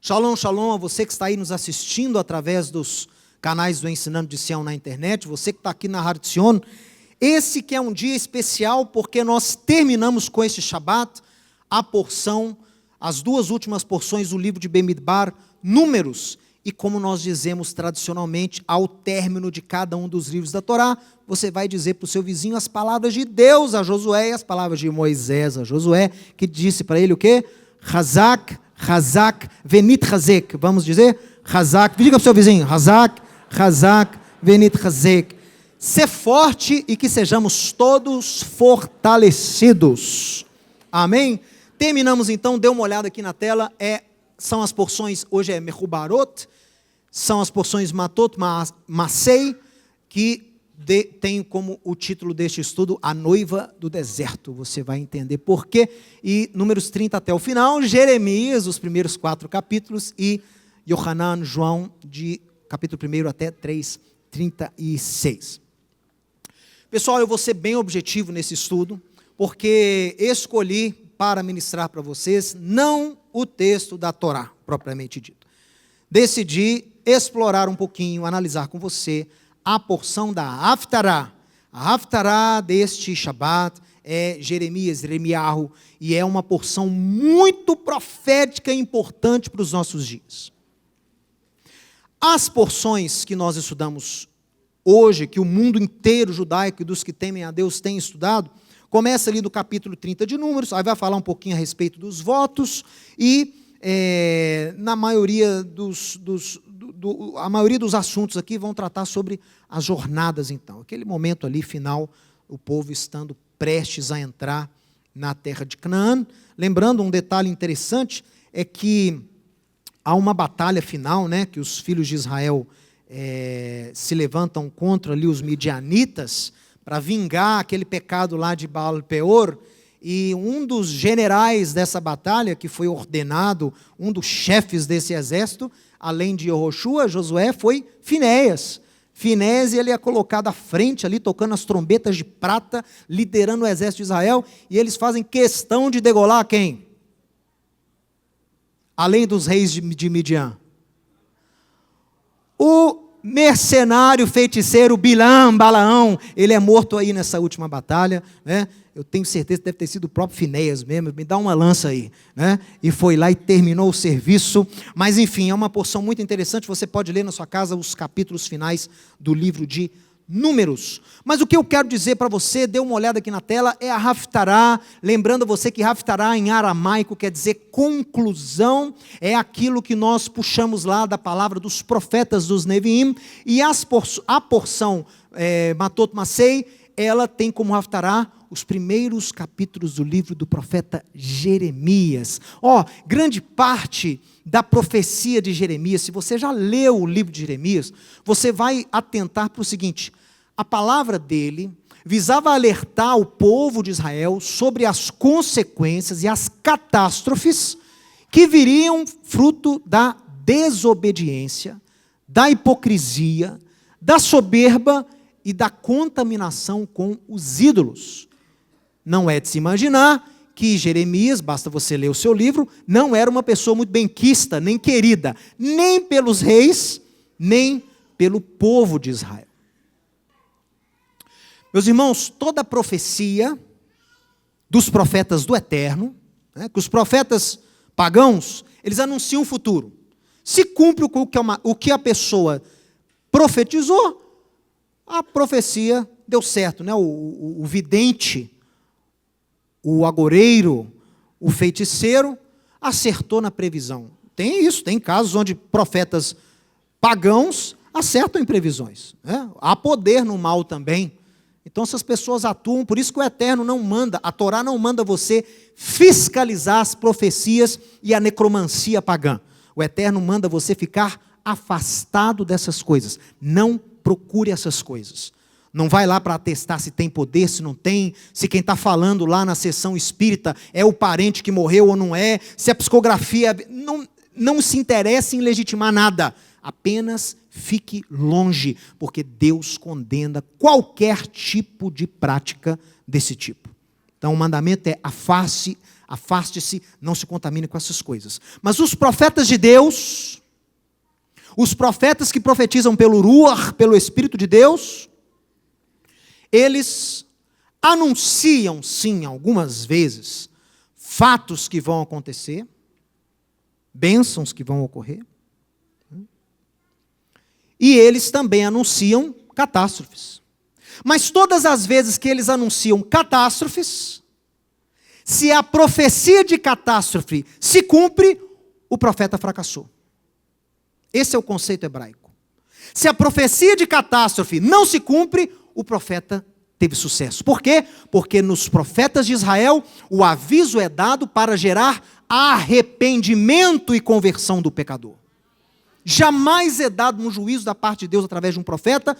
Shalom, shalom a você que está aí nos assistindo através dos canais do Ensinando de Sião na internet, você que está aqui na Rádio Sion. Esse que é um dia especial porque nós terminamos com este Shabat a porção, as duas últimas porções do livro de Bemidbar, Números. E como nós dizemos tradicionalmente, ao término de cada um dos livros da Torá, você vai dizer para o seu vizinho as palavras de Deus a Josué e as palavras de Moisés a Josué, que disse para ele o quê? Hazak, Hazak, Venit Hazek. Vamos dizer? Hazak, diga para o seu vizinho, Hazak, Hazak, Venit Hazek. Ser forte e que sejamos todos fortalecidos. Amém? Terminamos então, dê uma olhada aqui na tela, são as porções, hoje é Mechubarot, são as porções Matot, Masei, que tem como o título deste estudo, A Noiva do Deserto. Você vai entender por quê. E números 30 até o final, Jeremias, os primeiros 4 capítulos, e Yohanan, João, de capítulo 1 até 3:36. Pessoal, eu vou ser bem objetivo nesse estudo, porque escolhi para ministrar para vocês, não o texto da Torá, propriamente dito. Decidi explorar um pouquinho, analisar com você a porção da Haftará. A Haftará deste Shabat é Jeremias, Jeremiahu, e é uma porção muito profética e importante para os nossos dias. As porções que nós estudamos hoje, que o mundo inteiro judaico e dos que temem a Deus tem estudado, começa ali do capítulo 30 de Números, aí vai falar um pouquinho a respeito dos votos, e na maioria a maioria dos assuntos aqui vão tratar sobre as jornadas então, aquele momento ali final, o povo estando prestes a entrar na terra de Canaã. Lembrando um detalhe interessante, é que há uma batalha final, né, que os filhos de Israel se levantam contra ali os midianitas, para vingar aquele pecado lá de Baal-Peor, e um dos generais dessa batalha, que foi ordenado, um dos chefes desse exército, além de Yehoshua, Josué, foi Finéias. Finéias, ele é colocado à frente ali, tocando as trombetas de prata, liderando o exército de Israel, e eles fazem questão de degolar quem? Além dos reis de Midian. O mercenário, feiticeiro, Balaão, ele é morto aí nessa última batalha, né? Eu tenho certeza que deve ter sido o próprio Finéias mesmo, me dá uma lança aí, né? E foi lá e terminou o serviço, mas enfim, é uma porção muito interessante, você pode ler na sua casa os capítulos finais do livro de Números. Mas o que eu quero dizer para você, dê uma olhada aqui na tela, é a Haftará, lembrando você que Haftará em aramaico quer dizer conclusão, é aquilo que nós puxamos lá da palavra dos profetas dos Neviim, e a porção Matot Masei, ela tem como Haftará os primeiros capítulos do livro do profeta Jeremias. Grande parte da profecia de Jeremias, se você já leu o livro de Jeremias, você vai atentar para o seguinte: a palavra dele visava alertar o povo de Israel sobre as consequências e as catástrofes que viriam fruto da desobediência, da hipocrisia, da soberba e da contaminação com os ídolos. Não é de se imaginar que Jeremias, basta você ler o seu livro, não era uma pessoa muito benquista, nem querida, nem pelos reis, nem pelo povo de Israel. Meus irmãos, toda a profecia dos profetas do Eterno, né, que os profetas pagãos, eles anunciam o futuro. Se cumpre o que a pessoa profetizou, a profecia deu certo, né? O vidente, o agoreiro, o feiticeiro, acertou na previsão. Tem isso, tem casos onde profetas pagãos acertam em previsões, né? Há poder no mal também. Então essas pessoas atuam, por isso que o Eterno não manda, a Torá não manda você fiscalizar as profecias e a necromancia pagã. O Eterno manda você ficar afastado dessas coisas. Não procure essas coisas. Não vai lá para atestar se tem poder, se não tem, se quem está falando lá na sessão espírita é o parente que morreu ou não é, se a psicografia... Não se interessa em legitimar nada. Apenas fique longe, porque Deus condena qualquer tipo de prática desse tipo. Então o mandamento é afaste Afaste-se, não se contamine com essas coisas. Mas os profetas de Deus, os profetas que profetizam pelo Ruach, pelo Espírito de Deus, eles anunciam, sim, algumas vezes, fatos que vão acontecer, bênçãos que vão ocorrer, e eles também anunciam catástrofes. Mas todas as vezes que eles anunciam catástrofes, se a profecia de catástrofe se cumpre, o profeta fracassou. Esse é o conceito hebraico. Se a profecia de catástrofe não se cumpre, o profeta teve sucesso. Por quê? Porque nos profetas de Israel, o aviso é dado para gerar arrependimento e conversão do pecador. Jamais é dado um juízo da parte de Deus através de um profeta,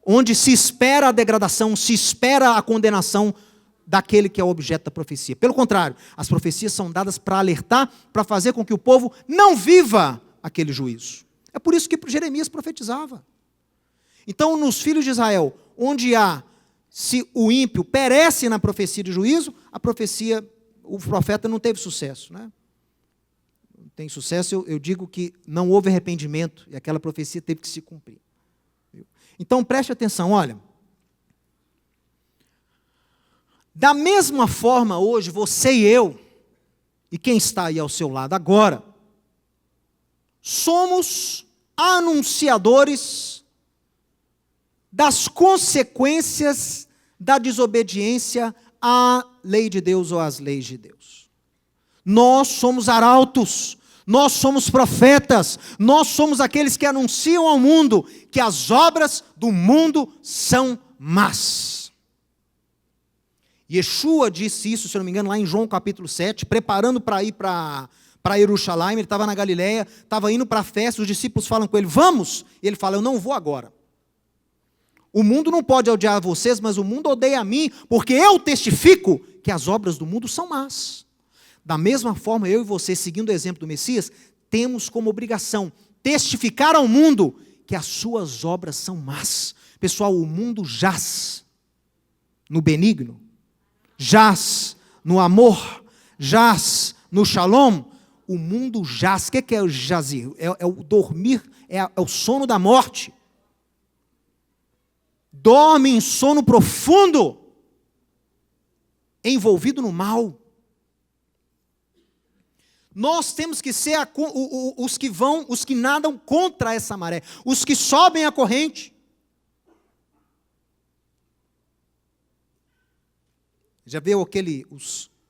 onde se espera a degradação, se espera a condenação daquele que é o objeto da profecia. Pelo contrário, as profecias são dadas para alertar, para fazer com que o povo não viva aquele juízo. É por isso que Jeremias profetizava. Então, nos filhos de Israel, onde se o ímpio perece na profecia de juízo, a profecia, o profeta não teve sucesso, né? Não tem sucesso, eu digo que não houve arrependimento, e aquela profecia teve que se cumprir. Então, preste atenção, olha. Da mesma forma, hoje, você e eu, e quem está aí ao seu lado agora, somos anunciadores das consequências da desobediência à lei de Deus ou às leis de Deus. Nós somos arautos, nós somos profetas, nós somos aqueles que anunciam ao mundo que as obras do mundo são más. Yeshua disse isso, se eu não me engano, lá em João capítulo 7, preparando para ir para Jerusalém. Ele estava na Galileia, estava indo para a festa, os discípulos falam com ele, vamos? E ele fala, eu não vou agora. O mundo não pode odiar vocês, mas o mundo odeia a mim, porque eu testifico que as obras do mundo são más. Da mesma forma, eu e você, seguindo o exemplo do Messias, temos como obrigação testificar ao mundo que as suas obras são más. Pessoal, o mundo jaz no benigno, jaz no amor, jaz no shalom. O mundo jaz. O que é o jazir? É o dormir, é o sono da morte. Dorme em sono profundo, envolvido no mal. Nós temos que ser os que nadam contra essa maré, os que sobem a corrente. Já viu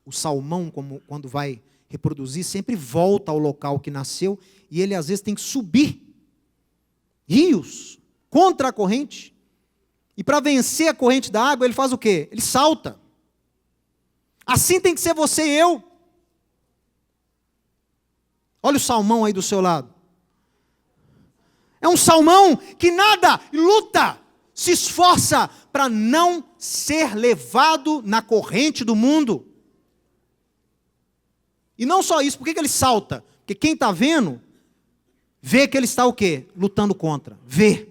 o salmão, como quando vai reproduzir, sempre volta ao local que nasceu, e ele às vezes tem que subir rios contra a corrente. E para vencer a corrente da água, ele faz o quê? Ele salta. Assim tem que ser você e eu. Olha o salmão aí do seu lado. É um salmão que nada, luta, se esforça para não ser levado na corrente do mundo. E não só isso, por que ele salta? Porque quem está vendo, vê que ele está o quê? Lutando contra. Vê.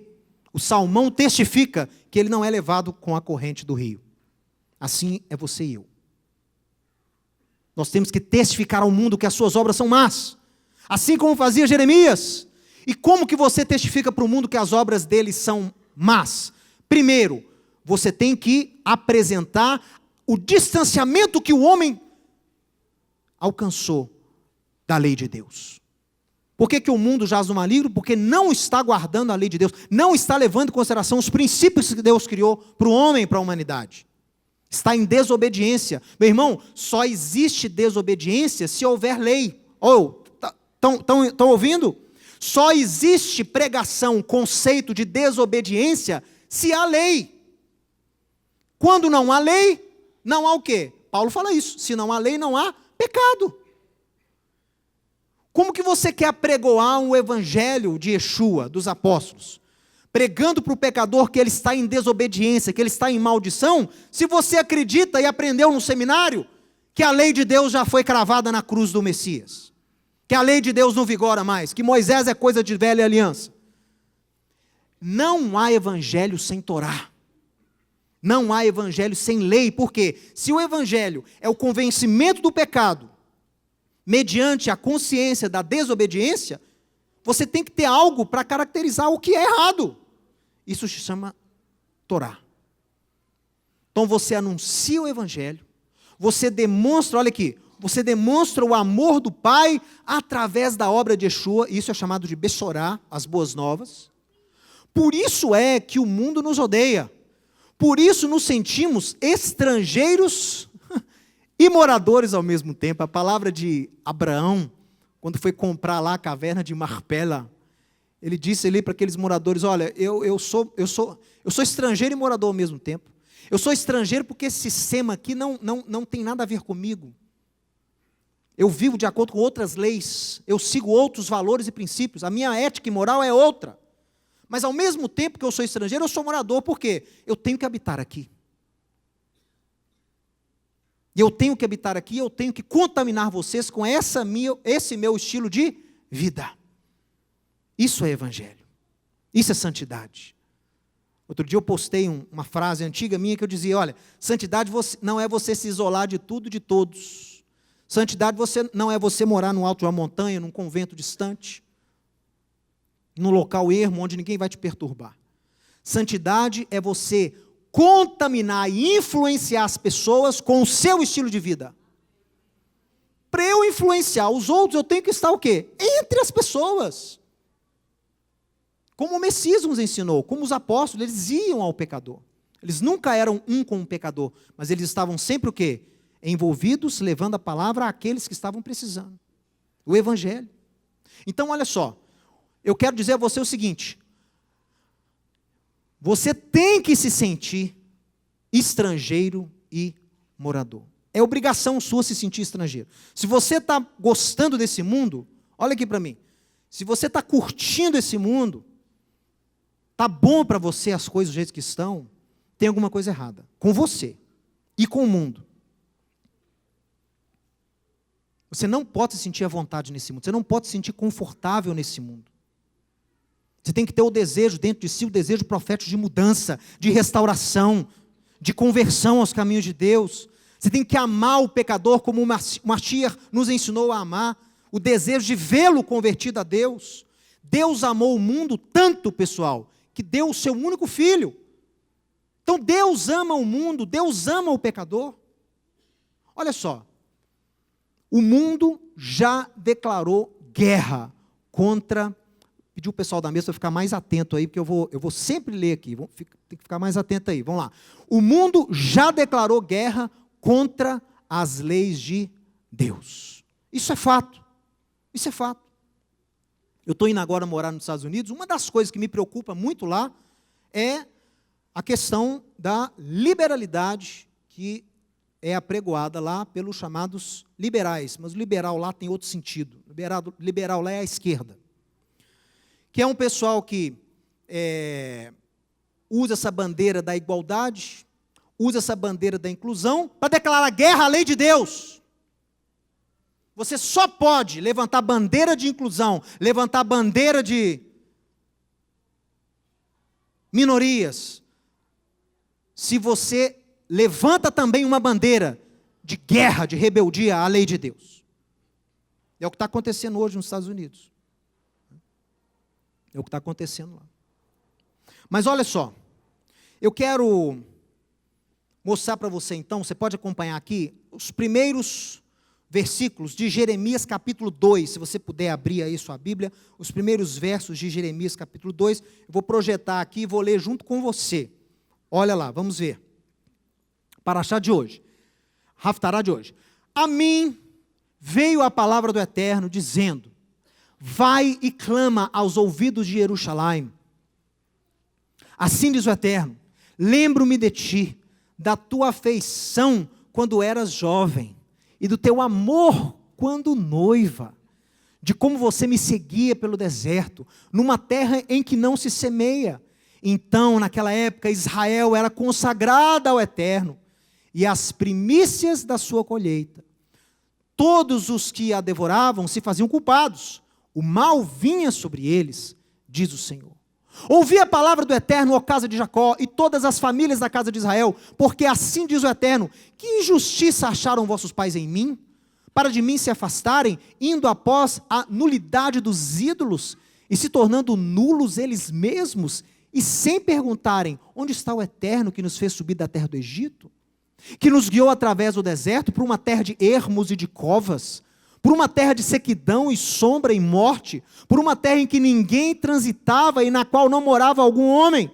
O salmão testifica que ele não é levado com a corrente do rio. Assim é você e eu. Nós temos que testificar ao mundo que as suas obras são más. Assim como fazia Jeremias. E como que você testifica para o mundo que as obras dele são más? Primeiro, você tem que apresentar o distanciamento que o homem alcançou da lei de Deus. Por que o mundo jaz no maligno? Porque não está guardando a lei de Deus, não está levando em consideração os princípios que Deus criou para o homem e para a humanidade. Está em desobediência. Meu irmão, só existe desobediência se houver lei. Estão ouvindo? Só existe pregação, conceito de desobediência, se há lei. Quando não há lei, não há o quê? Paulo fala isso. Se não há lei, não há pecado. Como que você quer apregoar o evangelho de Yeshua, dos apóstolos? Pregando para o pecador que ele está em desobediência, que ele está em maldição, se você acredita e aprendeu no seminário que a lei de Deus já foi cravada na cruz do Messias, que a lei de Deus não vigora mais, que Moisés é coisa de velha aliança. Não há evangelho sem Torá. Não há evangelho sem lei. Por quê? Se o evangelho é o convencimento do pecado, mediante a consciência da desobediência, você tem que ter algo para caracterizar o que é errado. Isso se chama Torá. Então você anuncia o evangelho, você demonstra, olha aqui, você demonstra o amor do Pai através da obra de Yeshua, isso é chamado de Bessorá, as boas novas. Por isso é que o mundo nos odeia, por isso nos sentimos estrangeiros e moradores ao mesmo tempo. A palavra de Abraão, quando foi comprar lá a caverna de Marpela, ele disse ali para aqueles moradores, olha, eu sou estrangeiro e morador ao mesmo tempo. Eu sou estrangeiro porque esse sistema aqui não tem nada a ver comigo. Eu vivo de acordo com outras leis, eu sigo outros valores e princípios, a minha ética e moral é outra. Mas ao mesmo tempo que eu sou estrangeiro, eu sou morador, por quê? Eu tenho que habitar aqui. E eu tenho que habitar aqui, eu tenho que contaminar vocês com esse meu estilo de vida. Isso é evangelho. Isso é santidade. Outro dia eu postei uma frase antiga minha que eu dizia, olha, santidade não é você se isolar de tudo e de todos. Santidade não é você morar no alto de uma montanha, num convento distante, num local ermo onde ninguém vai te perturbar. Santidade é você contaminar e influenciar as pessoas com o seu estilo de vida. Para eu influenciar os outros, eu tenho que estar o quê? Entre as pessoas. Como o Messias nos ensinou, como os apóstolos, eles iam ao pecador. Eles nunca eram um com o pecador, mas eles estavam sempre o quê? Envolvidos, levando a palavra àqueles que estavam precisando. O evangelho. Então, olha só, eu quero dizer a você o seguinte, você tem que se sentir estrangeiro e morador. É obrigação sua se sentir estrangeiro. Se você está gostando desse mundo, olha aqui para mim, se você está curtindo esse mundo, está bom para você as coisas do jeito que estão, tem alguma coisa errada com você e com o mundo. Você não pode se sentir à vontade nesse mundo, você não pode se sentir confortável nesse mundo. Você tem que ter o desejo dentro de si, o desejo profético de mudança, de restauração, de conversão aos caminhos de Deus. Você tem que amar o pecador como o Mashiach nos ensinou a amar, o desejo de vê-lo convertido a Deus. Deus amou o mundo tanto, pessoal, que deu o seu único filho. Então Deus ama o mundo, Deus ama o pecador. Olha só, o mundo já declarou guerra contra... Pedir o pessoal da mesa para ficar mais atento aí, porque eu vou sempre ler aqui, tem que ficar mais atento aí, vamos lá. O mundo já declarou guerra contra as leis de Deus. Isso é fato, isso é fato. Eu estou indo agora morar nos Estados Unidos, uma das coisas que me preocupa muito lá é a questão da liberalidade que é apregoada lá pelos chamados liberais, mas o liberal lá tem outro sentido, liberal lá é a esquerda. Que é um pessoal que usa essa bandeira da igualdade, usa essa bandeira da inclusão, para declarar guerra à lei de Deus. Você só pode levantar bandeira de inclusão, levantar bandeira de minorias, se você levanta também uma bandeira de guerra, de rebeldia à lei de Deus. É o que está acontecendo hoje nos Estados Unidos. É o que está acontecendo lá. Mas olha só, eu quero mostrar para você então, você pode acompanhar aqui, os primeiros versículos de Jeremias capítulo 2, se você puder abrir aí sua Bíblia, os primeiros versos de Jeremias capítulo 2, eu vou projetar aqui e vou ler junto com você. Olha lá, vamos ver. Paraxá de hoje, Haftará de hoje. A mim veio a palavra do Eterno dizendo, vai e clama aos ouvidos de Jerusalém. Assim diz o Eterno, lembro-me de ti, da tua afeição quando eras jovem, e do teu amor quando noiva, de como você me seguia pelo deserto, numa terra em que não se semeia. Então, naquela época, Israel era consagrada ao Eterno, e as primícias da sua colheita. Todos os que a devoravam se faziam culpados, o mal vinha sobre eles, diz o Senhor. Ouvi a palavra do Eterno, ó casa de Jacó, e todas as famílias da casa de Israel, porque assim diz o Eterno, que injustiça acharam vossos pais em mim, para de mim se afastarem, indo após a nulidade dos ídolos, e se tornando nulos eles mesmos, e sem perguntarem, onde está o Eterno que nos fez subir da terra do Egito? Que nos guiou através do deserto, por uma terra de ermos e de covas, por uma terra de sequidão e sombra e morte, por uma terra em que ninguém transitava e na qual não morava algum homem.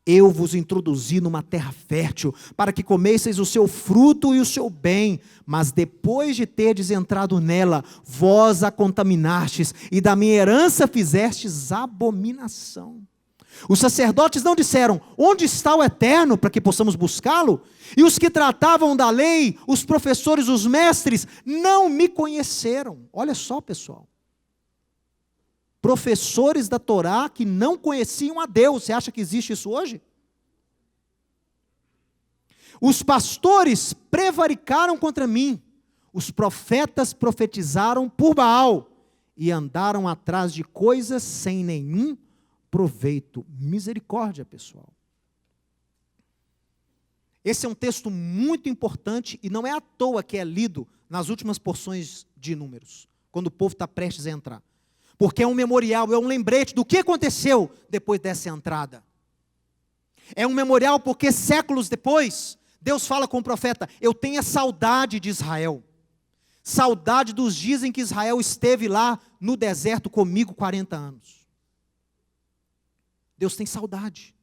Eu vos introduzi numa terra fértil, para que comesseis o seu fruto e o seu bem, mas depois de terdes entrado nela, vós a contaminastes, e da minha herança fizestes abominação. Os sacerdotes não disseram, onde está o Eterno, para que possamos buscá-lo? E os que tratavam da lei, os professores, os mestres, não me conheceram. Olha só, pessoal. Professores da Torá que não conheciam a Deus. Você acha que existe isso hoje? Os pastores prevaricaram contra mim. Os profetas profetizaram por Baal e andaram atrás de coisas sem nenhum proveito. Misericórdia, pessoal. Esse é um texto muito importante e não é à toa que é lido nas últimas porções de Números, quando o povo está prestes a entrar. Porque é um memorial, é um lembrete do que aconteceu depois dessa entrada. É um memorial porque séculos depois, Deus fala com o profeta, eu tenho saudade de Israel. Saudade dos dias em que Israel esteve lá no deserto comigo 40 anos. Deus tem saudade.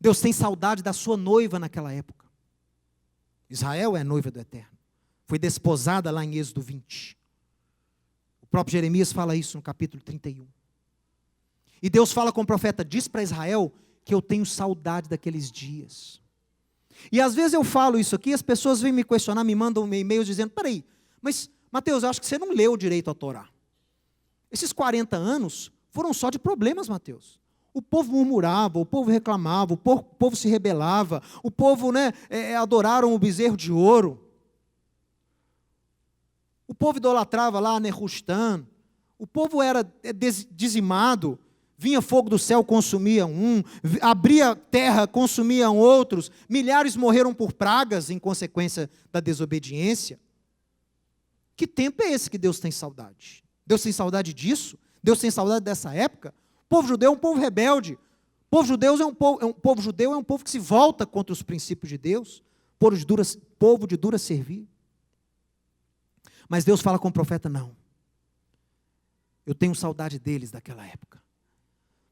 Deus tem saudade da sua noiva naquela época. Israel é a noiva do Eterno. Foi desposada lá em Êxodo 20. O próprio Jeremias fala isso no capítulo 31. E Deus fala com o profeta, diz para Israel que eu tenho saudade daqueles dias. E às vezes eu falo isso aqui, as pessoas vêm me questionar, me mandam e-mails dizendo, peraí, mas Mateus, eu acho que você não leu direito a Torá. Esses 40 anos foram só de problemas, Mateus. O povo murmurava, o povo reclamava, o povo se rebelava, o povo adoraram o bezerro de ouro. O povo idolatrava lá Nehushtan, o povo era dizimado, vinha fogo do céu, consumia um, abria terra, consumiam outros, milhares morreram por pragas em consequência da desobediência. Que tempo é esse que Deus tem saudade? Deus tem saudade disso? Deus tem saudade dessa época? O povo judeu é um povo rebelde, o povo judeu é um povo que se volta contra os princípios de Deus, povo de dura servir. Mas Deus fala com o profeta, não. Eu tenho saudade deles daquela época.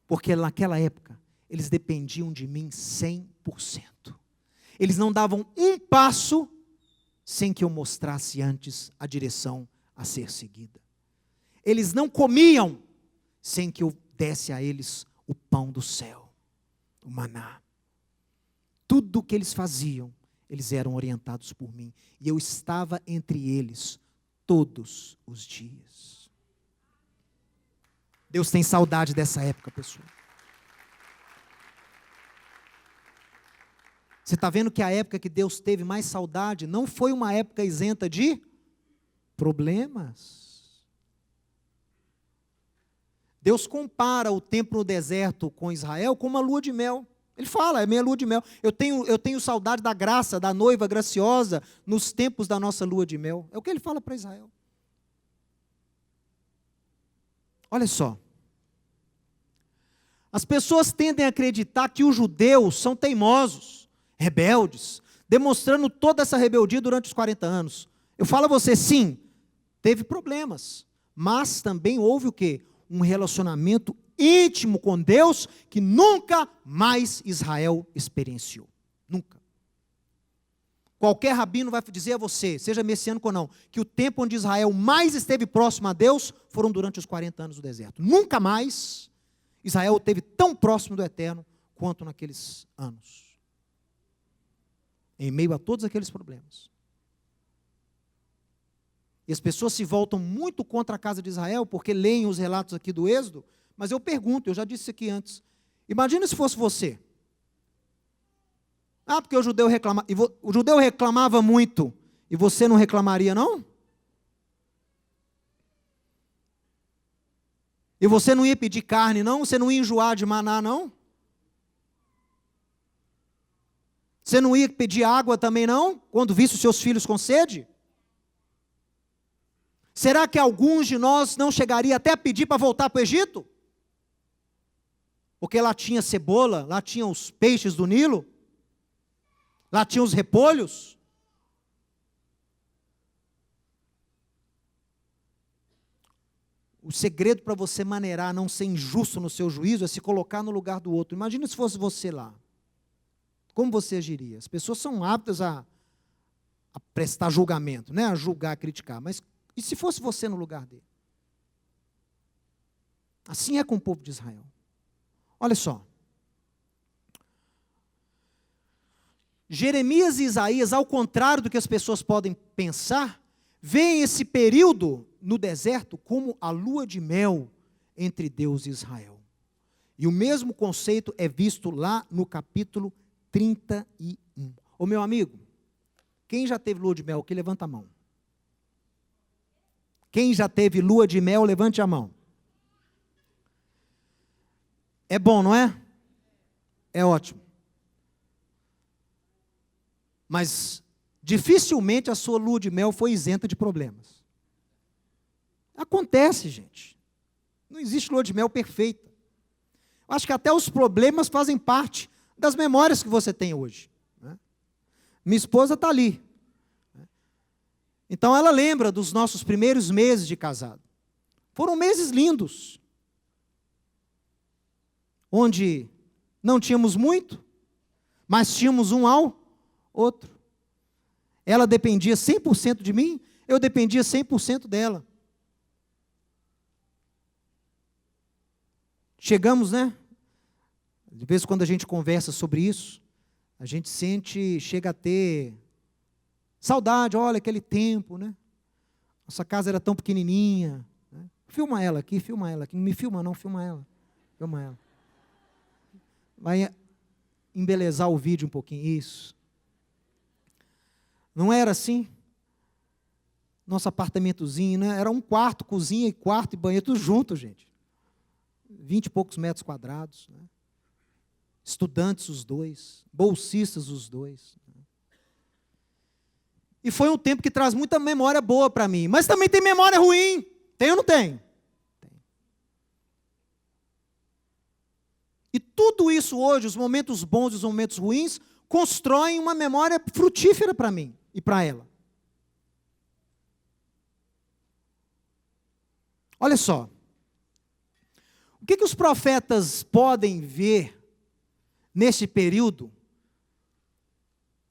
Porque naquela época, eles dependiam de mim 100%. Eles não davam um passo sem que eu mostrasse antes a direção a ser seguida. Eles não comiam sem que eu desse a eles o pão do céu, o maná. Tudo o que eles faziam, eles eram orientados por mim. E eu estava entre eles todos os dias. Deus tem saudade dessa época, pessoal. Você está vendo que a época que Deus teve mais saudade não foi uma época isenta de problemas. Deus compara o tempo no deserto com Israel com uma lua de mel. Ele fala, é minha lua de mel. Eu tenho saudade da graça, da noiva graciosa, nos tempos da nossa lua de mel. É o que ele fala para Israel. Olha só. As pessoas tendem a acreditar que os judeus são teimosos, rebeldes, demonstrando toda essa rebeldia durante os 40 anos. Eu falo a você, sim, teve problemas, mas também houve o quê? Um relacionamento íntimo com Deus que nunca mais Israel experienciou. Nunca. Qualquer rabino vai dizer a você, seja messiânico ou não, que o tempo onde Israel mais esteve próximo a Deus foram durante os 40 anos do deserto. Nunca mais Israel esteve tão próximo do Eterno quanto naqueles anos. Em meio a todos aqueles problemas. E as pessoas se voltam muito contra a casa de Israel, porque leem os relatos aqui do Êxodo, mas eu pergunto, eu já disse isso aqui antes, imagina se fosse você. Porque o judeu reclamava muito, e você não reclamaria não? E você não ia pedir carne não? Você não ia enjoar de maná não? Você não ia pedir água também não, quando visse os seus filhos com sede? Será que alguns de nós não chegaria até a pedir para voltar para o Egito? Porque lá tinha cebola, lá tinha os peixes do Nilo, lá tinha os repolhos. O segredo para você maneirar, não ser injusto no seu juízo, é se colocar no lugar do outro. Imagina se fosse você lá. Como você agiria? As pessoas são aptas a prestar julgamento, né? A julgar, a criticar. Mas e se fosse você no lugar dele? Assim é com o povo de Israel. Olha só. Jeremias e Isaías, ao contrário do que as pessoas podem pensar, veem esse período no deserto como a lua de mel entre Deus e Israel. E o mesmo conceito é visto lá no capítulo 31. Ô meu amigo, quem já teve lua de mel aqui, levanta a mão. Quem já teve lua de mel, levante a mão. É bom, não é? É ótimo. Mas dificilmente a sua lua de mel foi isenta de problemas. Acontece, gente. Não existe lua de mel perfeita. Acho que até os problemas fazem parte das memórias que você tem hoje. Né? Minha esposa está ali. Então ela lembra dos nossos primeiros meses de casado. Foram meses lindos. Onde não tínhamos muito, mas tínhamos um ao outro. Ela dependia 100% de mim, eu dependia 100% dela. Chegamos, né? De vez em quando a gente conversa sobre isso, a gente chega a ter saudade, olha aquele tempo, né? Nossa casa era tão pequenininha. Né? Filma ela aqui. Não me filma não, filma ela. Vai embelezar o vídeo um pouquinho, isso. Não era assim? Nosso apartamentozinho, né? Era um quarto, cozinha e quarto e banheiro, tudo junto, gente. 20 e poucos metros quadrados. Né? Estudantes os dois, bolsistas os dois. E foi um tempo que traz muita memória boa para mim, mas também tem memória ruim. Tem ou não tem? Tem. E tudo isso hoje, os momentos bons e os momentos ruins, constroem uma memória frutífera para mim e para ela. Olha só. O que os profetas podem ver nesse período?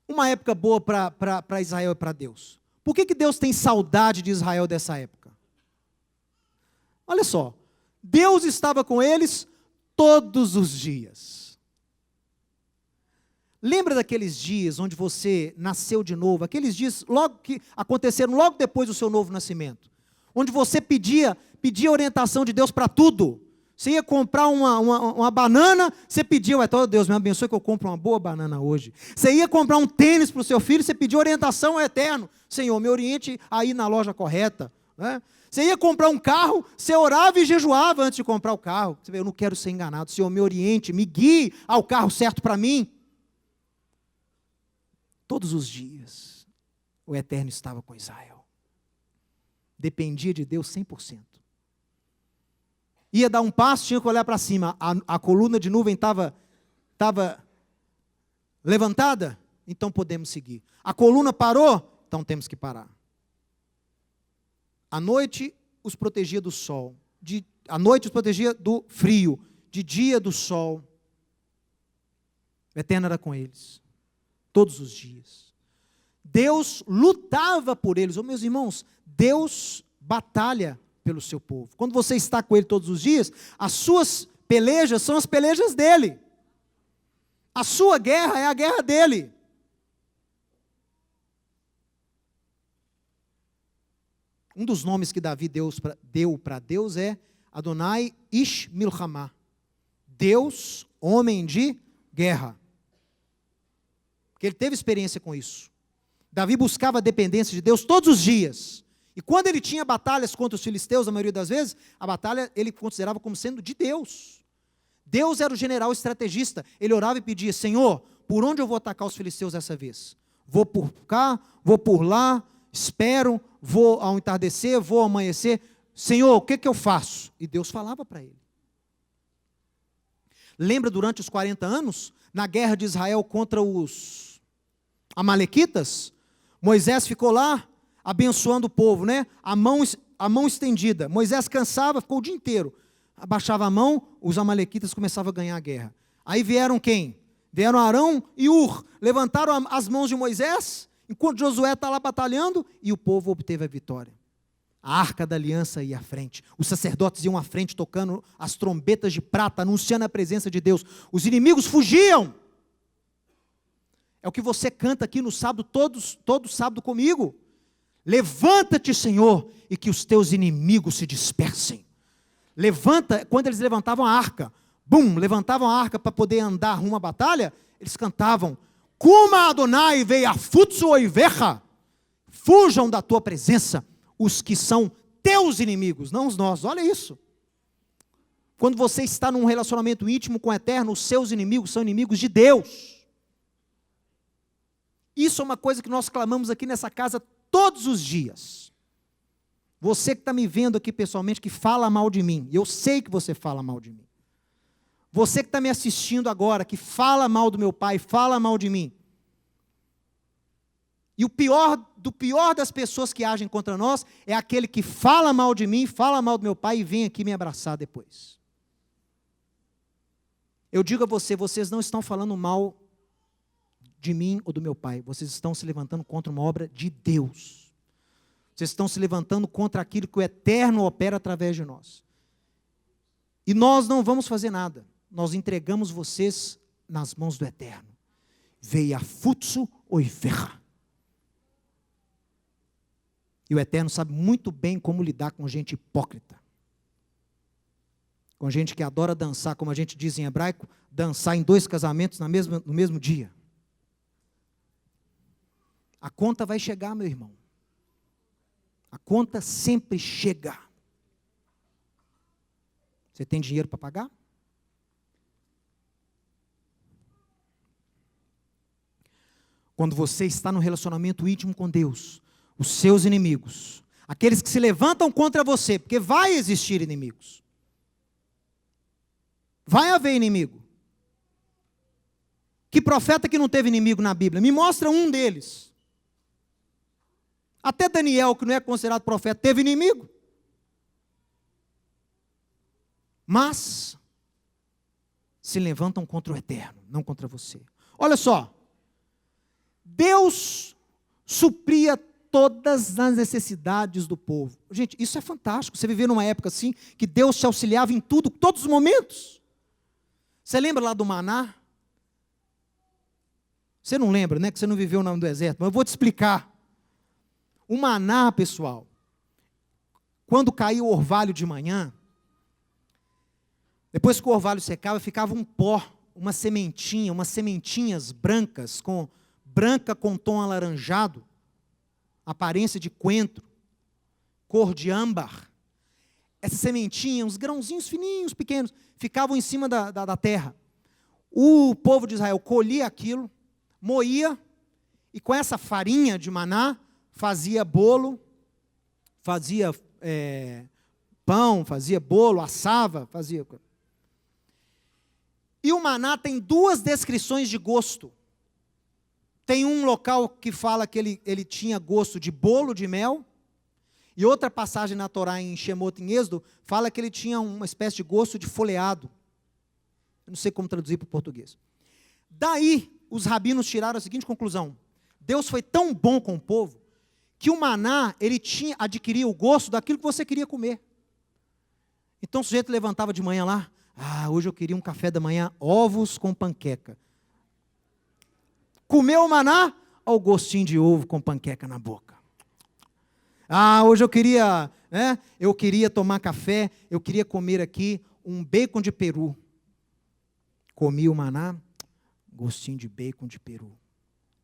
Uma época boa para Israel e para Deus. Por que Deus tem saudade de Israel dessa época? Olha só. Deus estava com eles todos os dias. Lembra daqueles dias onde você nasceu de novo? Aqueles dias logo que aconteceram logo depois do seu novo nascimento. Onde você pedia orientação de Deus para tudo. Você ia comprar uma banana, você pediu, Deus me abençoe que eu compro uma boa banana hoje. Você ia comprar um tênis para o seu filho, você pediu orientação ao Eterno. Senhor, me oriente a ir na loja correta. Né? Você ia comprar um carro, você orava e jejuava antes de comprar o carro. Você vê, eu não quero ser enganado. Senhor, me oriente, me guie ao carro certo para mim. Todos os dias, o Eterno estava com Israel. Dependia de Deus 100%. Ia dar um passo, tinha que olhar para cima. A coluna de nuvem estava levantada, então podemos seguir. A coluna parou, então temos que parar. À noite os protegia do sol. À noite os protegia do frio. De dia do sol. O Eterno era com eles. Todos os dias. Deus lutava por eles. Meus irmãos, Deus batalha pelo seu povo. Quando você está com ele todos os dias, as suas pelejas são as pelejas dele. A sua guerra é a guerra dele. Um dos nomes que Davi deu para Deus é Adonai Ish Milchamá. Deus, homem de guerra. Porque ele teve experiência com isso. Davi buscava a dependência de Deus todos os dias. E quando ele tinha batalhas contra os filisteus, a maioria das vezes, a batalha ele considerava como sendo de Deus. Deus era o general estrategista. Ele orava e pedia, Senhor, por onde eu vou atacar os filisteus dessa vez? Vou por cá, vou por lá, espero, vou ao entardecer, vou ao amanhecer. Senhor, o que eu faço? E Deus falava para ele. Lembra durante os 40 anos, na guerra de Israel contra os amalequitas? Moisés ficou lá, abençoando o povo, né? A mão estendida. Moisés cansava, ficou o dia inteiro. Abaixava a mão, os amalequitas começavam a ganhar a guerra. Aí vieram quem? Vieram Arão e Ur. Levantaram as mãos de Moisés, enquanto Josué está lá batalhando, e o povo obteve a vitória. A arca da aliança ia à frente. Os sacerdotes iam à frente, tocando as trombetas de prata, anunciando a presença de Deus. Os inimigos fugiam. É o que você canta aqui no sábado, todo sábado comigo. Levanta-te, Senhor, e que os teus inimigos se dispersem. Levanta, quando eles levantavam a arca, levantavam a arca para poder andar rumo à batalha, eles cantavam, Kuma Adonai veiafutsu oivecha, fujam da tua presença os que são teus inimigos, não os nossos. Olha isso. Quando você está num relacionamento íntimo com o Eterno, os seus inimigos são inimigos de Deus. Isso é uma coisa que nós clamamos aqui nessa casa todos os dias. Você que está me vendo aqui pessoalmente, que fala mal de mim, e eu sei que você fala mal de mim. Você que está me assistindo agora, que fala mal do meu pai, fala mal de mim. E o pior das pessoas que agem contra nós, é aquele que fala mal de mim, fala mal do meu pai, e vem aqui me abraçar depois. Eu digo a você, vocês não estão falando mal de mim ou do meu pai, vocês estão se levantando contra uma obra de Deus. Vocês estão se levantando contra aquilo que o Eterno opera através de nós. E nós não vamos fazer nada. Nós entregamos vocês nas mãos do Eterno. Veiafutsu oivecha. E o Eterno sabe muito bem como lidar com gente hipócrita. Com gente que adora dançar, como a gente diz em hebraico, dançar em 2 casamentos no mesmo dia. A conta vai chegar, meu irmão. A conta sempre chega. Você tem dinheiro para pagar? Quando você está num relacionamento íntimo com Deus, os seus inimigos, aqueles que se levantam contra você, porque vai existir inimigos. Vai haver inimigo. Que profeta que não teve inimigo na Bíblia? Me mostra um deles. Até Daniel, que não é considerado profeta, teve inimigo. Mas se levantam contra o Eterno, não contra você. Olha só. Deus supria todas as necessidades do povo. Gente, isso é fantástico. Você viver numa época assim, que Deus te auxiliava em tudo, todos os momentos. Você lembra lá do maná? Você não lembra, né? Que você não viveu no deserto, mas eu vou te explicar. O maná, pessoal, quando caía o orvalho de manhã, depois que o orvalho secava, ficava um pó, umas sementinhas brancas, branca com tom alaranjado, aparência de coentro, cor de âmbar. Essa sementinha, uns grãozinhos fininhos, pequenos, ficavam em cima da terra. O povo de Israel colhia aquilo, moía, e com essa farinha de maná, fazia bolo, fazia pão, fazia bolo, assava, fazia. E o maná tem 2 descrições de gosto. Tem um local que fala que ele tinha gosto de bolo de mel, e outra passagem na Torá, em Shemot, em Êxodo, fala que ele tinha uma espécie de gosto de folheado. Eu não sei como traduzir para o português. Daí, os rabinos tiraram a seguinte conclusão: Deus foi tão bom com o povo, que o maná, ele adquiria o gosto daquilo que você queria comer. Então o sujeito levantava de manhã lá, hoje eu queria um café da manhã, ovos com panqueca. Comeu o maná, olha o gostinho de ovo com panqueca na boca. Hoje eu queria tomar café, eu queria comer aqui um bacon de peru. Comi o maná, gostinho de bacon de peru.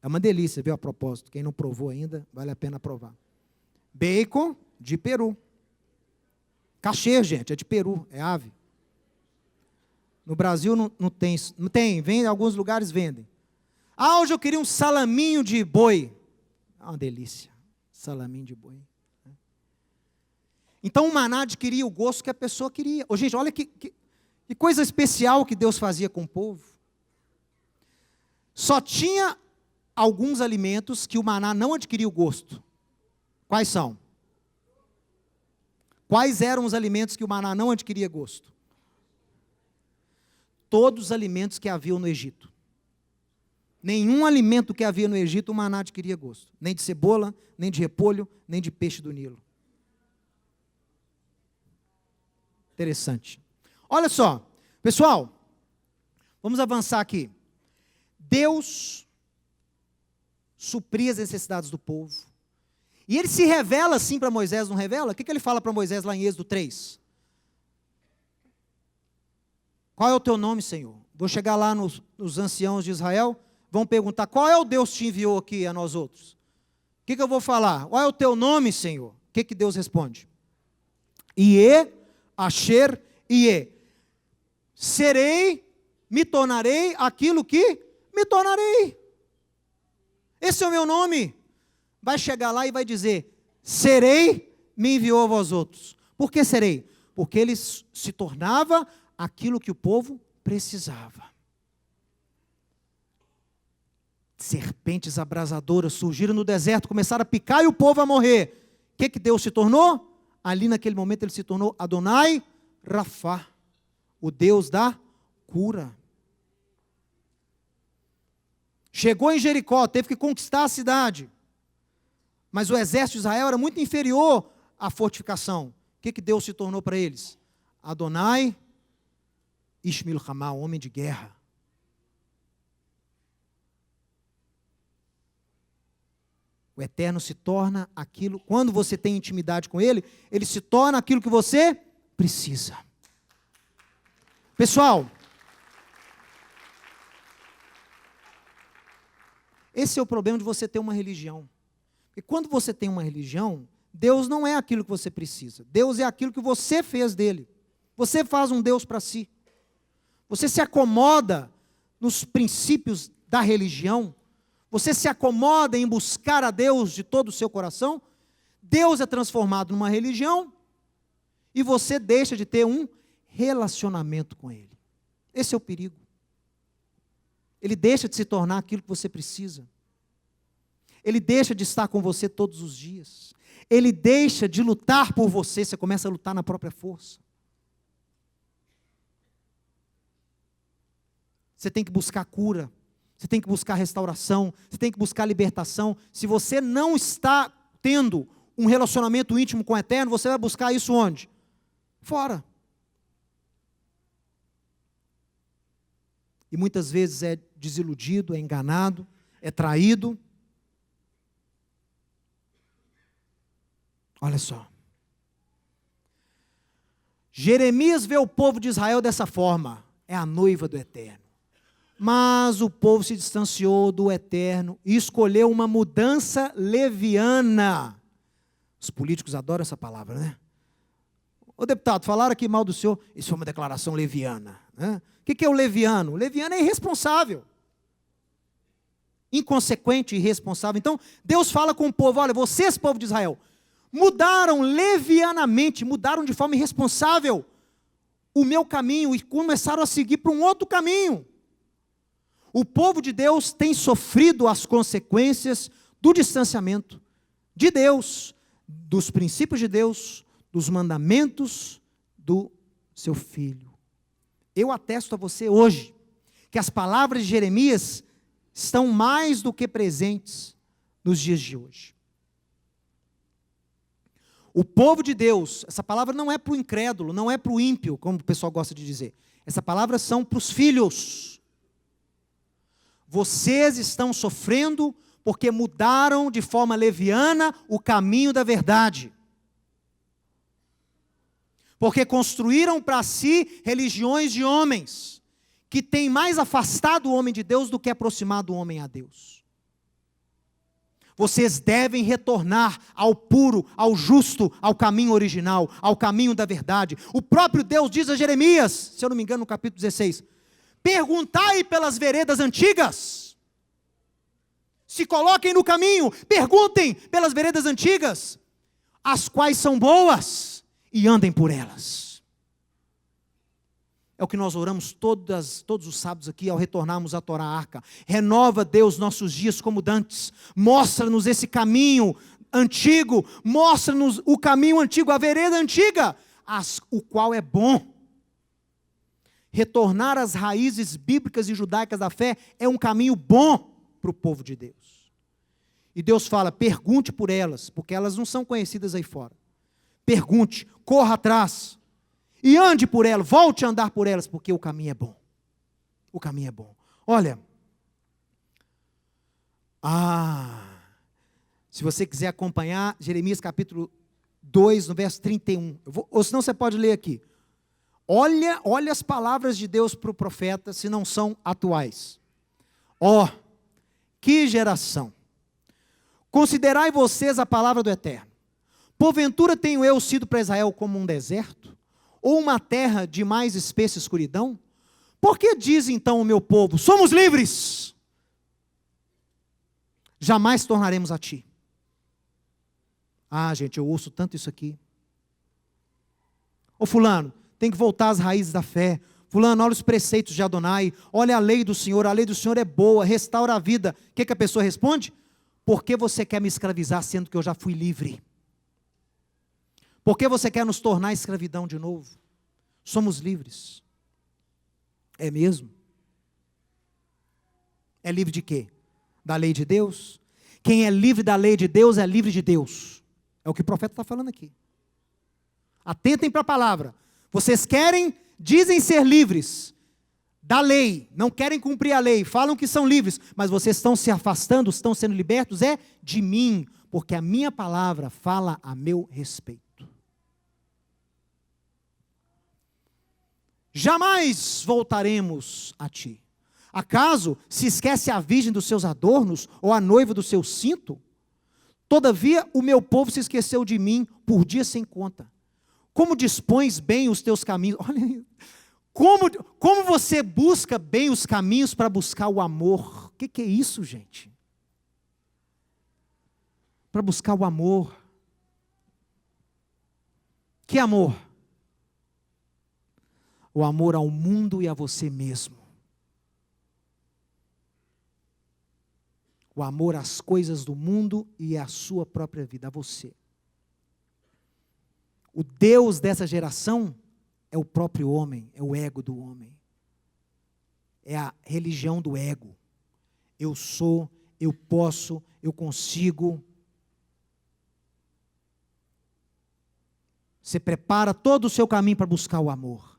É uma delícia, viu, a propósito. Quem não provou ainda, vale a pena provar. Bacon de peru. Cachê, gente, é de peru, é ave. No Brasil não tem, vem, em alguns lugares vendem. Ah, hoje eu queria um salaminho de boi. Uma delícia, salaminho de boi. Então o maná adquiria o gosto que a pessoa queria. Ô, gente, olha que coisa especial que Deus fazia com o povo. Só tinha alguns alimentos que o maná não adquiria o gosto. Quais são? Quais eram os alimentos que o maná não adquiria gosto? Todos os alimentos que haviam no Egito. Nenhum alimento que havia no Egito o maná adquiria gosto. Nem de cebola, nem de repolho, nem de peixe do Nilo. Interessante. Olha só, pessoal, vamos avançar aqui. Deus supria as necessidades do povo. E ele se revela assim para Moisés, não revela? O que ele fala para Moisés lá em Êxodo 3? Qual é o teu nome, Senhor? Vou chegar lá nos anciãos de Israel, vão perguntar, qual é o Deus que te enviou aqui a nós outros? O que eu vou falar? Qual é o teu nome, Senhor? O que Deus responde? Iê, Asher, Iê. Serei, me tornarei aquilo que me tornarei. Esse é o meu nome. Vai chegar lá e vai dizer, serei, me enviou a vós outros. Por que serei? Porque ele se tornava aquilo que o povo precisava. Serpentes abrasadoras surgiram no deserto, começaram a picar e o povo a morrer. O que Deus se tornou? Ali naquele momento ele se tornou Adonai Rafá, o Deus da cura. Chegou em Jericó, teve que conquistar a cidade. Mas o exército de Israel era muito inferior à fortificação. O que Deus se tornou para eles? Adonai Ish Milchamá, homem de guerra. O Eterno se torna aquilo, quando você tem intimidade com Ele, Ele se torna aquilo que você precisa. Pessoal, esse é o problema de você ter uma religião. Porque quando você tem uma religião, Deus não é aquilo que você precisa. Deus é aquilo que você fez dele. Você faz um Deus para si. Você se acomoda nos princípios da religião. Você se acomoda em buscar a Deus de todo o seu coração. Deus é transformado numa religião e você deixa de ter um relacionamento com Ele. Esse é o perigo. Ele deixa de se tornar aquilo que você precisa. Ele deixa de estar com você todos os dias. Ele deixa de lutar por você, você começa a lutar na própria força. Você tem que buscar cura, você tem que buscar restauração, você tem que buscar libertação. Se você não está tendo um relacionamento íntimo com o Eterno, você vai buscar isso onde? Fora. E muitas vezes é desiludido, é enganado, é traído. Olha só. Jeremias vê o povo de Israel dessa forma. É a noiva do Eterno. Mas o povo se distanciou do Eterno e escolheu uma mudança leviana. Os políticos adoram essa palavra, né? Ô deputado, falaram aqui mal do senhor. Isso foi uma declaração leviana. Né? O que é o leviano? O leviano é irresponsável. Inconsequente e irresponsável. Então, Deus fala com o povo, olha, vocês, povo de Israel, mudaram levianamente, mudaram de forma irresponsável o meu caminho e começaram a seguir para um outro caminho. O povo de Deus tem sofrido as consequências do distanciamento de Deus, dos princípios de Deus, dos mandamentos do seu Filho. Eu atesto a você hoje que as palavras de Jeremias estão mais do que presentes nos dias de hoje. O povo de Deus, essa palavra não é para o incrédulo, não é para o ímpio, como o pessoal gosta de dizer. Essa palavra são para os filhos. Vocês estão sofrendo porque mudaram de forma leviana o caminho da verdade. Porque construíram para si religiões de homens, que têm mais afastado o homem de Deus do que aproximado o homem a Deus. Vocês devem retornar ao puro, ao justo, ao caminho original, ao caminho da verdade. O próprio Deus diz a Jeremias, se eu não me engano, no capítulo 16, perguntai pelas veredas antigas. se coloquem no caminho, perguntem pelas veredas antigas, as quais são boas, e andem por elas. É o que nós oramos todos os sábados aqui, ao retornarmos a Torá Arca. Renova, Deus, nossos dias como dantes. Mostra-nos esse caminho antigo. Mostra-nos o caminho antigo, a vereda antiga, o qual é bom. Retornar às raízes bíblicas e judaicas da fé é um caminho bom para o povo de Deus. E Deus fala, pergunte por elas, porque elas não são conhecidas aí fora. Pergunte, corra atrás. E ande por elas, volte a andar por elas, porque o caminho é bom. O caminho é bom. Olha. Se você quiser acompanhar, Jeremias capítulo 2, no verso 31. Ou senão você pode ler aqui. Olha as palavras de Deus para o profeta, se não são atuais. Que geração! Considerai vocês a palavra do Eterno. Porventura tenho eu sido para Israel como um deserto? Ou uma terra de mais espessa escuridão? Por que diz então o meu povo, somos livres? Jamais tornaremos a ti. Gente, eu ouço tanto isso aqui. Fulano, tem que voltar às raízes da fé. Fulano, olha os preceitos de Adonai, olha a lei do Senhor é boa, restaura a vida. O que a pessoa responde? Por que você quer me escravizar, sendo que eu já fui livre? Por que você quer nos tornar escravidão de novo? Somos livres. É mesmo? É livre de quê? Da lei de Deus? Quem é livre da lei de Deus é livre de Deus. É o que o profeta está falando aqui. Atentem para a palavra. Vocês dizem ser livres da lei, não querem cumprir a lei, falam que são livres, mas vocês estão se afastando, estão sendo libertos, de mim, porque a minha palavra fala a meu respeito. Jamais voltaremos a ti. Acaso se esquece a virgem dos seus adornos, ou a noiva do seu cinto? Todavia o meu povo se esqueceu de mim por dia sem conta. Como dispões bem os teus caminhos? Olha, como você busca bem os caminhos para buscar o amor? O que é isso, gente? Para buscar o amor. Que amor? O amor ao mundo e a você mesmo. O amor às coisas do mundo e à sua própria vida, a você. O Deus dessa geração é o próprio homem, é o ego do homem. É a religião do ego. Eu sou, eu posso, eu consigo. Você prepara todo o seu caminho para buscar o amor.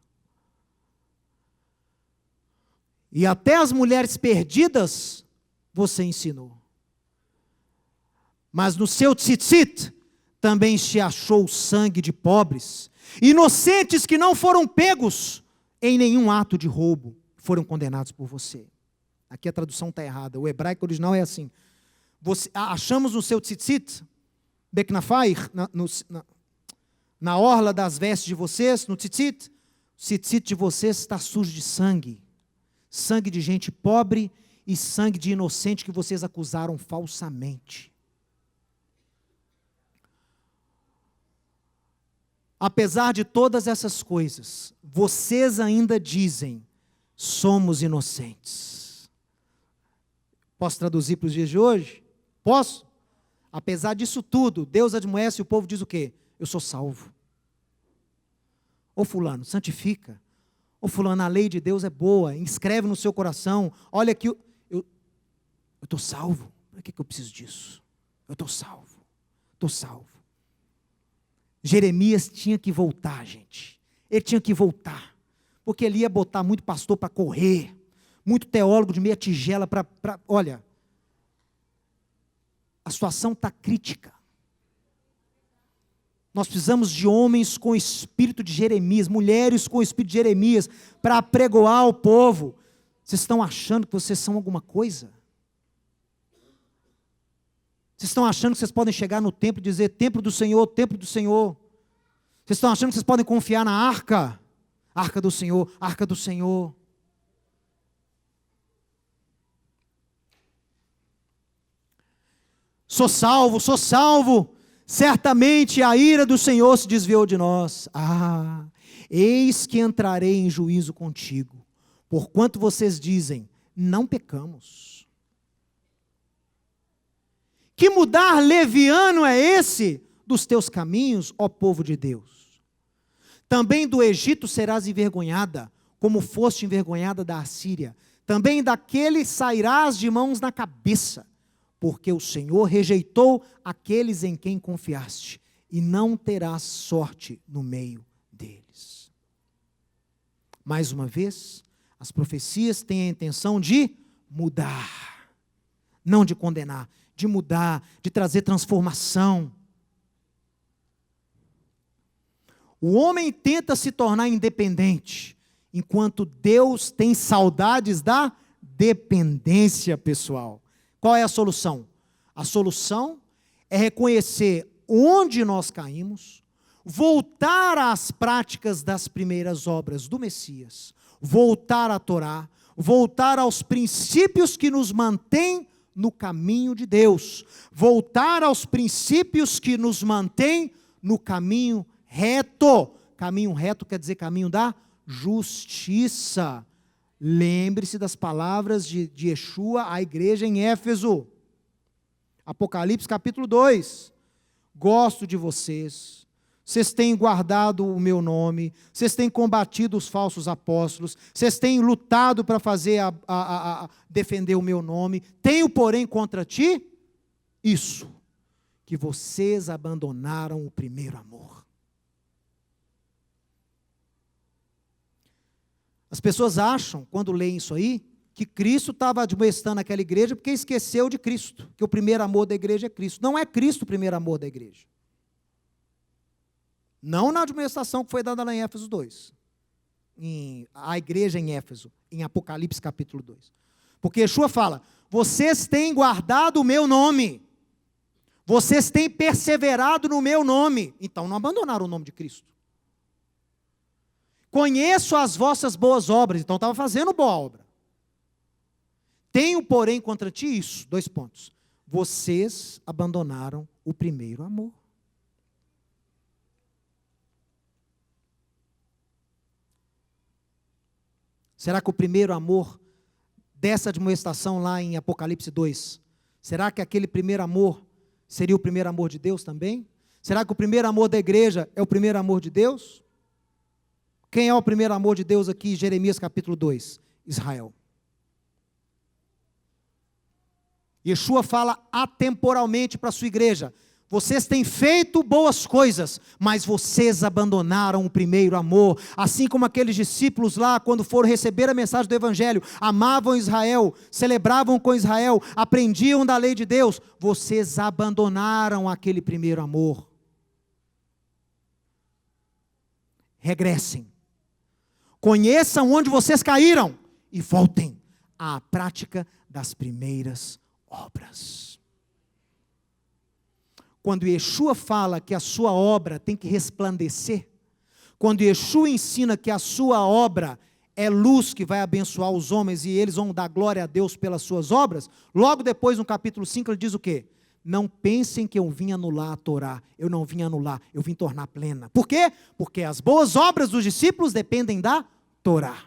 E até as mulheres perdidas, você ensinou. Mas no seu tzitzit, também se achou sangue de pobres, inocentes que não foram pegos em nenhum ato de roubo, foram condenados por você. Aqui a tradução está errada, o hebraico original é assim. Achamos no seu tzitzit, beknafai, na orla das vestes de vocês, no tzitzit, o tzitzit de vocês está sujo de sangue. Sangue de gente pobre e sangue de inocente que vocês acusaram falsamente. Apesar de todas essas coisas, vocês ainda dizem, somos inocentes. Posso traduzir para os dias de hoje? Posso? Apesar disso tudo, Deus admoeste e o povo diz o quê? Eu sou salvo. Fulano, santifica. Fulano, a lei de Deus é boa, inscreve no seu coração. Olha aqui, eu estou salvo. Para que eu preciso disso? Eu estou salvo. Estou salvo. Jeremias tinha que voltar, gente. Ele tinha que voltar. Porque ele ia botar muito pastor para correr. Muito teólogo de meia tigela para... Olha, a situação está crítica. Nós precisamos de homens com o espírito de Jeremias, mulheres com o espírito de Jeremias, para apregoar ao povo. Vocês estão achando que vocês são alguma coisa? Vocês estão achando que vocês podem chegar no templo e dizer, templo do Senhor, templo do Senhor. Vocês estão achando que vocês podem confiar na arca? Arca do Senhor, arca do Senhor. Sou salvo, sou salvo. Certamente a ira do Senhor se desviou de nós. Eis que entrarei em juízo contigo, porquanto vocês dizem, não pecamos. Que mudar leviano é esse dos teus caminhos, ó povo de Deus? Também do Egito serás envergonhada, como foste envergonhada da Assíria. Também daquele sairás de mãos na cabeça, porque o Senhor rejeitou aqueles em quem confiaste, e não terás sorte no meio deles. Mais uma vez, as profecias têm a intenção de mudar, não de condenar, de mudar, de trazer transformação. O homem tenta se tornar independente, enquanto Deus tem saudades da dependência pessoal. Qual é a solução? A solução é reconhecer onde nós caímos, voltar às práticas das primeiras obras do Messias, voltar à Torá, voltar aos princípios que nos mantêm no caminho de Deus, voltar aos princípios que nos mantêm no caminho reto. Caminho reto quer dizer caminho da justiça. Lembre-se das palavras de Yeshua à igreja em Éfeso. Apocalipse capítulo 2. Gosto de vocês. Vocês têm guardado o meu nome. Vocês têm combatido os falsos apóstolos. Vocês têm lutado para defender o meu nome. Tenho, porém, contra ti isso, que vocês abandonaram o primeiro amor. As pessoas acham, quando leem isso aí, que Cristo estava admoestando aquela igreja porque esqueceu de Cristo, que o primeiro amor da igreja é Cristo. Não é Cristo o primeiro amor da igreja. Não na admoestação que foi dada lá em Éfeso 2. A igreja em Éfeso, em Apocalipse capítulo 2. Porque Yeshua fala, vocês têm guardado o meu nome, vocês têm perseverado no meu nome, então não abandonaram o nome de Cristo. Conheço as vossas boas obras, então estava fazendo boa obra. Tenho, porém, contra ti isso, 2 pontos. Vocês abandonaram o primeiro amor. Será que o primeiro amor dessa admoestação lá em Apocalipse 2, será que aquele primeiro amor seria o primeiro amor de Deus também? Será que o primeiro amor da igreja é o primeiro amor de Deus? Quem é o primeiro amor de Deus aqui, Jeremias capítulo 2? Israel. Yeshua fala atemporalmente para a sua igreja, vocês têm feito boas coisas, mas vocês abandonaram o primeiro amor, assim como aqueles discípulos lá, quando foram receber a mensagem do Evangelho, amavam Israel, celebravam com Israel, aprendiam da lei de Deus, vocês abandonaram aquele primeiro amor. Regressem. Conheçam onde vocês caíram e voltem à prática das primeiras obras. Quando Yeshua fala que a sua obra tem que resplandecer, quando Yeshua ensina que a sua obra é luz que vai abençoar os homens e eles vão dar glória a Deus pelas suas obras, logo depois no capítulo 5 ele diz o quê? Não pensem que eu vim anular a Torá, eu não vim anular, eu vim tornar plena. Por quê? Porque as boas obras dos discípulos dependem da Torá.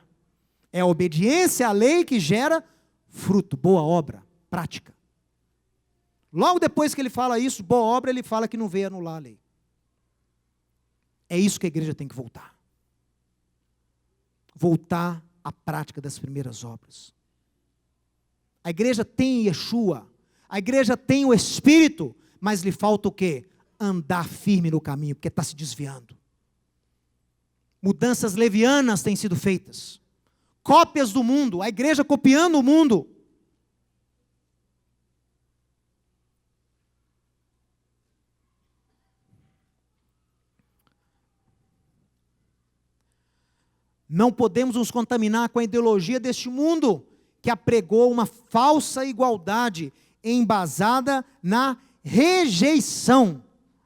É a obediência à lei que gera fruto, boa obra, prática. Logo depois que ele fala isso, boa obra, ele fala que não veio anular a lei. É isso que a igreja tem que voltar. Voltar à prática das primeiras obras. A igreja tem Yeshua, a igreja tem o Espírito, mas lhe falta o quê? Andar firme no caminho, porque está se desviando. Mudanças levianas têm sido feitas. Cópias do mundo, a igreja copiando o mundo. Não podemos nos contaminar com a ideologia deste mundo, que apregou uma falsa igualdade embasada na rejeição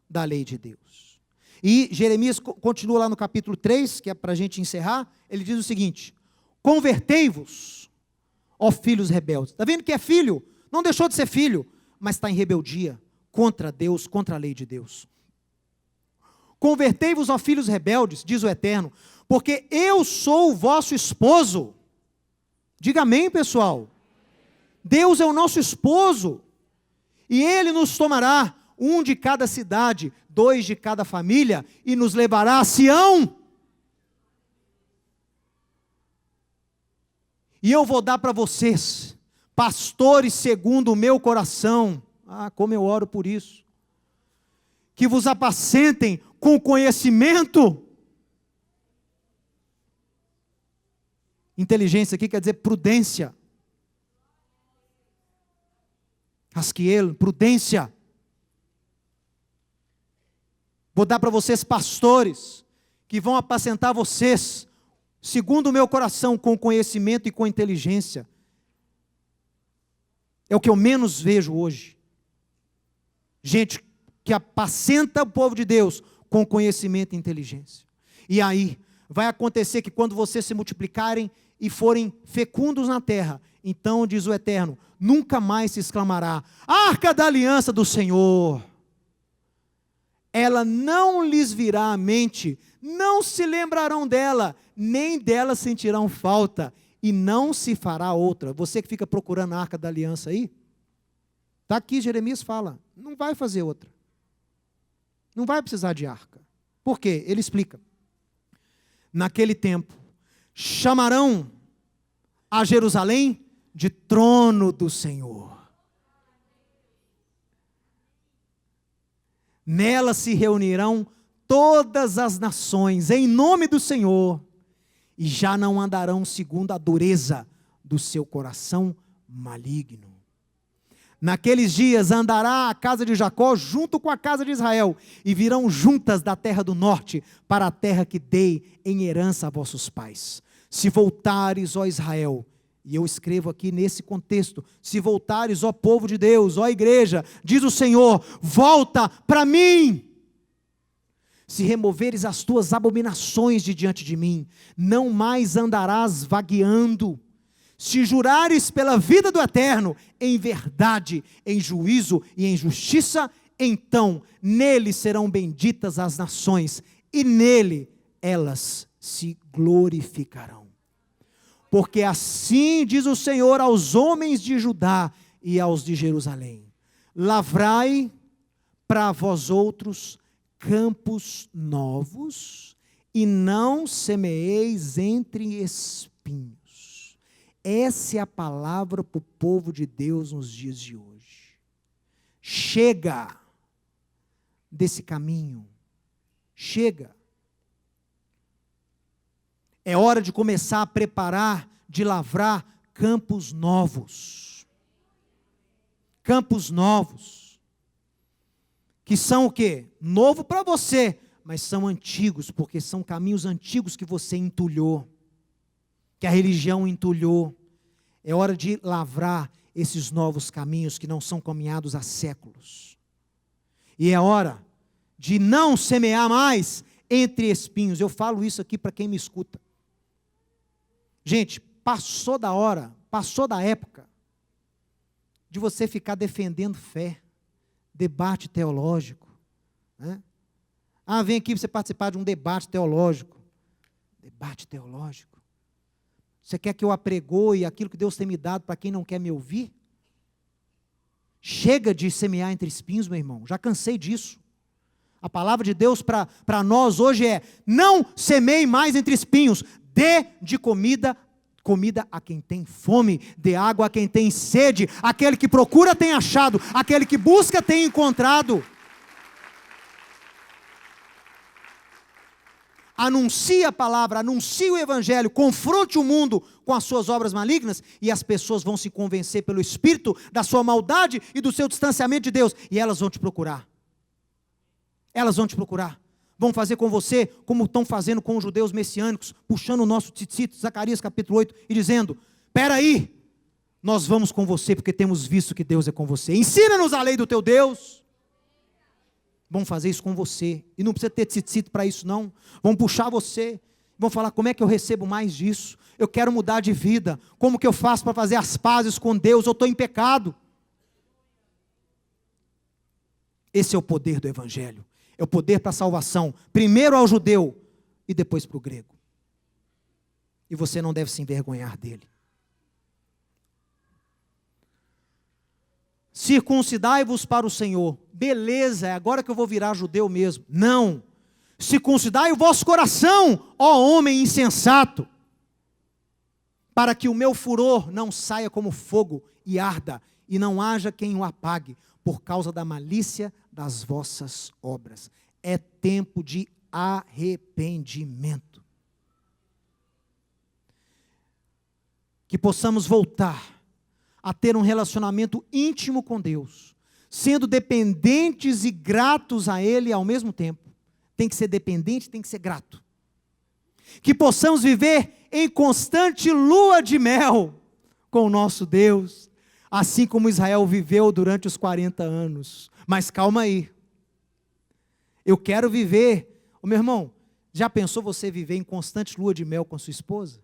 da lei de Deus. E Jeremias continua lá no capítulo 3, que é para a gente encerrar, ele diz o seguinte: convertei-vos, ó filhos rebeldes. Está vendo que é filho? Não deixou de ser filho, mas está em rebeldia. contra Deus, contra a lei de Deus. Convertei-vos, ó filhos rebeldes, diz o Eterno, porque eu sou o vosso esposo. Diga amém, pessoal. Deus é o nosso esposo, e Ele nos tomará, um de cada cidade, 2 de cada família, e nos levará a Sião. E eu vou dar para vocês, pastores segundo o meu coração, como eu oro por isso, que vos apacentem com conhecimento. Inteligência aqui quer dizer prudência. Asquiel, prudência. Vou dar para vocês pastores, que vão apacentar vocês, segundo o meu coração, com conhecimento e com inteligência. É o que eu menos vejo hoje. Gente que apacenta o povo de Deus com conhecimento e inteligência. E aí, vai acontecer que quando vocês se multiplicarem e forem fecundos na terra, então, diz o Eterno, nunca mais se exclamará, Arca da Aliança do Senhor. Ela não lhes virá à mente, não se lembrarão dela, nem dela sentirão falta, e não se fará outra. Você que fica procurando a Arca da Aliança aí, está aqui, Jeremias fala, não vai fazer outra. Não vai precisar de arca. Por quê? Ele explica. Naquele tempo, chamarão a Jerusalém de trono do Senhor. Nela se reunirão todas as nações em nome do Senhor, e já não andarão segundo a dureza do seu coração maligno. Naqueles dias andará a casa de Jacó junto com a casa de Israel, e virão juntas da terra do norte para a terra que dei em herança a vossos pais. Se voltares, ó Israel, e eu escrevo aqui nesse contexto, se voltares, ó povo de Deus, ó igreja, diz o Senhor, volta para mim. Se removeres as tuas abominações de diante de mim, não mais andarás vagueando. Se jurares pela vida do Eterno, em verdade, em juízo e em justiça, então nele serão benditas as nações, e nele elas se glorificarão. Porque assim diz o Senhor aos homens de Judá e aos de Jerusalém: lavrai para vós outros campos novos, e não semeeis entre espinhos. Essa é a palavra para o povo de Deus nos dias de hoje. Chega desse caminho. Chega. É hora de começar a preparar, de lavrar campos novos. Campos novos. Que são o quê? Novo para você, mas são antigos, porque são caminhos antigos que você entulhou, que a religião entulhou. É hora de lavrar esses novos caminhos que não são caminhados há séculos. E é hora de não semear mais entre espinhos. Eu falo isso aqui para quem me escuta. Gente, passou da hora, passou da época de você ficar defendendo fé, debate teológico, né? Vem aqui para você participar de um debate teológico. Debate teológico. Você quer que eu apregoe aquilo que Deus tem me dado para quem não quer me ouvir? Chega de semear entre espinhos, meu irmão. Já cansei disso. A palavra de Deus para nós hoje é: não semeie mais entre espinhos. Dê de comida a quem tem fome. Dê água a quem tem sede. Aquele que procura tem achado. Aquele que busca tem encontrado. Anuncie a palavra, anuncie o evangelho, confronte o mundo com as suas obras malignas, e as pessoas vão se convencer pelo espírito da sua maldade e do seu distanciamento de Deus, e elas vão te procurar. Elas vão te procurar. Vão fazer com você como estão fazendo com os judeus messiânicos, puxando o nosso tzitzit, Zacarias capítulo 8, e dizendo: espera aí, nós vamos com você porque temos visto que Deus é com você. Ensina-nos a lei do teu Deus. Vão fazer isso com você, e não precisa ter tzitzit para isso não. Vão puxar você, vão falar: como é que eu recebo mais disso? Eu quero mudar de vida. Como que eu faço para fazer as pazes com Deus? Eu estou em pecado. Esse é o poder do Evangelho. É o poder para a salvação, primeiro ao judeu e depois para o grego. E você não deve se envergonhar dele. Circuncidai-vos para o Senhor. Beleza, é agora que eu vou virar judeu mesmo. Não. Circuncidai o vosso coração, ó homem insensato, para que o meu furor não saia como fogo e arda, e não haja quem o apague, por causa da malícia das vossas obras. É tempo de arrependimento. Que possamos voltar a ter um relacionamento íntimo com Deus, sendo dependentes e gratos a Ele ao mesmo tempo. Tem que ser dependente, tem que ser grato. Que possamos viver em constante lua de mel com o nosso Deus, assim como Israel viveu durante os 40 anos. Mas calma aí. Eu quero viver. Ô, meu irmão, já pensou você viver em constante lua de mel com a sua esposa?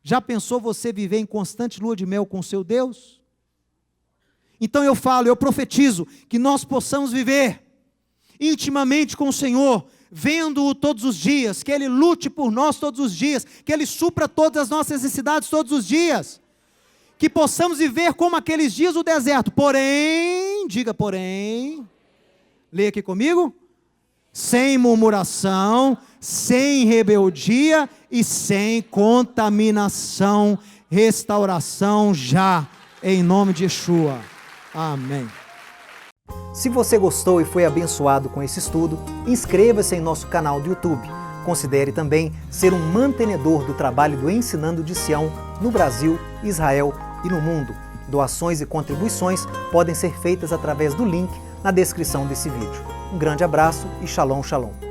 Já pensou você viver em constante lua de mel com o seu Deus? Então eu falo, eu profetizo, que nós possamos viver intimamente com o Senhor, vendo-o todos os dias, que Ele lute por nós todos os dias, que Ele supra todas as nossas necessidades todos os dias, que possamos viver como aqueles dias do deserto, porém, diga porém, leia aqui comigo, sem murmuração, sem rebeldia e sem contaminação, restauração já, em nome de Yeshua. Amém. Se você gostou e foi abençoado com esse estudo, inscreva-se em nosso canal do YouTube. Considere também ser um mantenedor do trabalho do Ensinando de Sião no Brasil, Israel e no mundo. Doações e contribuições podem ser feitas através do link na descrição desse vídeo. Um grande abraço e shalom, shalom.